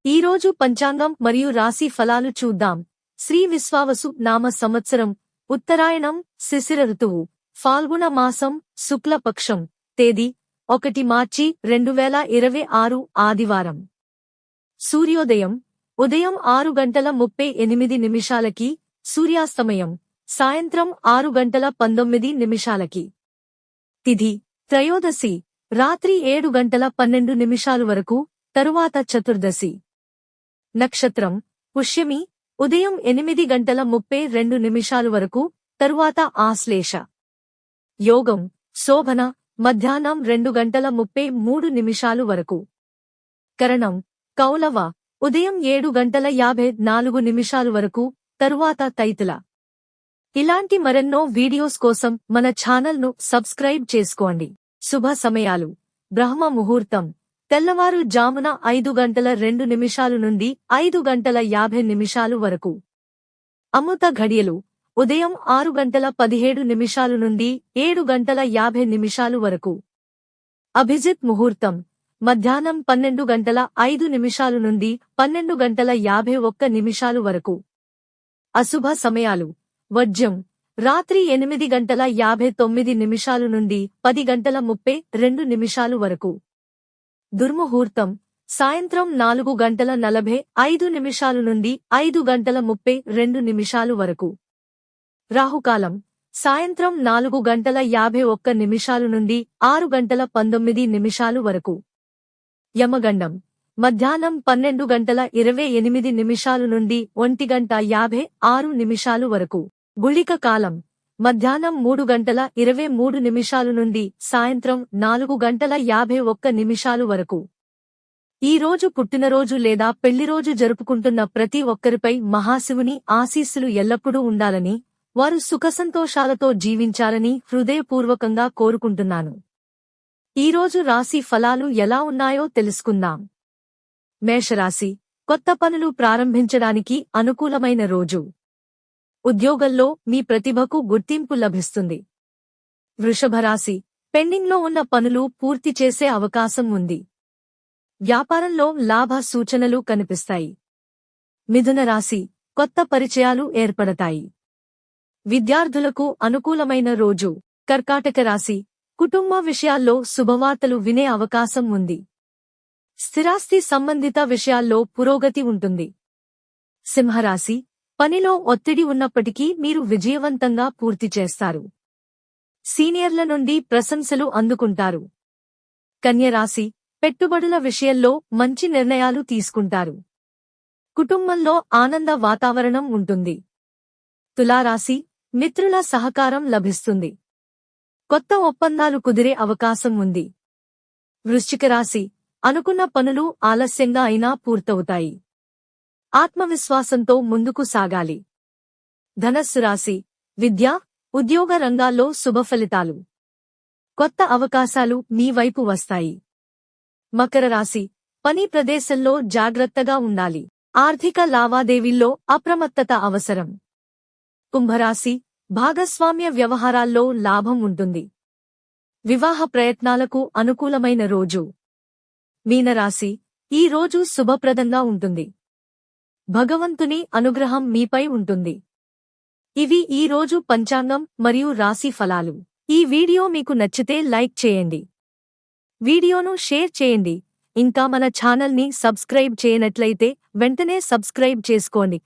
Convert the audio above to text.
ఈరోజు పంచాంగం మరియు రాశి ఫలాలు చూద్దాం. శ్రీ విశ్వావసు నామ సంవత్సరం, ఉత్తరాయణం, శిశిర ఋతువు, ఫాల్గుణ మాసం, శుక్లపక్షం, తేదీ 1 మార్చి 2026 ఆదివారం. సూర్యోదయం ఉదయం 6:38 సూర్యాస్తమయం సాయంత్రం 6:19 తిథి త్రయోదశి రాత్రి 7:12 వరకు, తరువాత చతుర్దశి. నక్షత్రం పుష్యమి ఉదయం 8:32 వరకు, తరువాత ఆశ్లేష. యోగం శోభన మధ్యాహ్నం 2:33 వరకు. కరణం కౌలవ ఉదయం 7:54 వరకు, తరువాత తైతుల. ఇలాంటి మరెన్నో వీడియోస్ కోసం మన ఛానల్ను సబ్స్క్రైబ్ చేసుకోండి. శుభ సమయాలు. బ్రహ్మ ముహూర్తం తెల్లవారు జామున 5:02 నుండి 5:50 వరకు. అమృత ఘడియలు ఉదయం 6:17 నుండి 7:50 వరకు. అభిజిత్ ముహూర్తం మధ్యాహ్నం 12:05 నుండి 12:51 వరకు. అశుభ సమయాలు వర్జ్యం రాత్రి 8:59 నుండి 10:32 వరకు. దుర్ముహూర్తం సాయంత్రం 4:45 నుండి 5:32 వరకు. రాహుకాలం సాయంత్రం 4:51 నుండి 6:19 వరకు. యమగండం మధ్యాహ్నం 12:28 నుండి 1:56 వరకు. గుళిక కాలం మధ్యాహ్నం 3:23 నుండి సాయంత్రం 4:51 వరకు. ఈ రోజు పుట్టినరోజు లేదా పెళ్లిరోజు జరుపుకుంటున్న ప్రతి ఒక్కరిపై మహాశివుని ఆశీస్సులు ఎల్లప్పుడూ ఉండాలని, వారు సుఖసంతోషాలతో జీవించాలని హృదయపూర్వకంగా కోరుకుంటున్నాను. ఈరోజు రాశి ఫలాలు ఎలా ఉన్నాయో తెలుసుకుందాం. మేషరాశి కొత్త పనులు ప్రారంభించడానికి అనుకూలమైన రోజు. ఉద్యోగంలో మీ ప్రతిభకు గుర్తింపు లభిస్తుంది. వృషభరాశి పెండింగ్లో ఉన్న పనులు పూర్తి చేసే అవకాశం ఉంది. వ్యాపారంలో లాభ సూచనలు కనిపిస్తాయి. మిథున రాశి కొత్త పరిచయాలు ఏర్పడతాయి. విద్యార్థులకు అనుకూలమైన రోజు. కర్కాటక రాశి కుటుంబ విషయాల్లో శుభవార్తలు వినే అవకాశం ఉంది. స్థిరాస్తి సంబంధిత విషయాల్లో పురోగతి ఉంటుంది. సింహరాశి పనిలో ఒత్తిడి ఉన్నప్పటికీ మీరు విజయవంతంగా పూర్తి చేస్తారు. సీనియర్ల నుండి ప్రశంసలు అందుకుంటారు. కన్యరాశి పెట్టుబడుల విషయంలో మంచి నిర్ణయాలు తీసుకుంటారు. కుటుంబంలో ఆనంద వాతావరణం ఉంటుంది. తులారాశి మిత్రుల సహకారం లభిస్తుంది. కొత్త ఒప్పందాలు కుదిరే అవకాశం ఉంది. వృశ్చిక రాశి అనుకున్న పనులు ఆలస్యంగా అయినా పూర్తవుతాయి. ఆత్మవిశ్వాసంతో ముందుకు సాగాలి. ధనస్సు రాశి విద్య, ఉద్యోగ రంగాల్లో శుభఫలితాలు. కొత్త అవకాశాలు మీ వైపు వస్తాయి. మకర రాశి పని ప్రదేశంలో జాగ్రత్తగా ఉండాలి. ఆర్థిక లావాదేవీల్లో అప్రమత్తత అవసరం. కుంభరాశి భాగస్వామ్య వ్యవహారాల్లో లాభం ఉంటుంది. వివాహ ప్రయత్నాలకు అనుకూలమైన రోజు. మీనరాశి ఈ రోజు శుభప్రదంగా ఉంటుంది. భగవంతుని అనుగ్రహం మీపై ఉంటుంది. ఇవి ఈ రోజు పంచాంగం మరియు రాశి ఫలాలు. ఈ వీడియో మీకు నచ్చితే లైక్ చేయండి. వీడియోను షేర్ చేయండి. ఇంకా మన ఛానల్ని సబ్స్క్రైబ్ చేయనట్లయితే వెంటనే సబ్స్క్రైబ్ చేసుకోండి.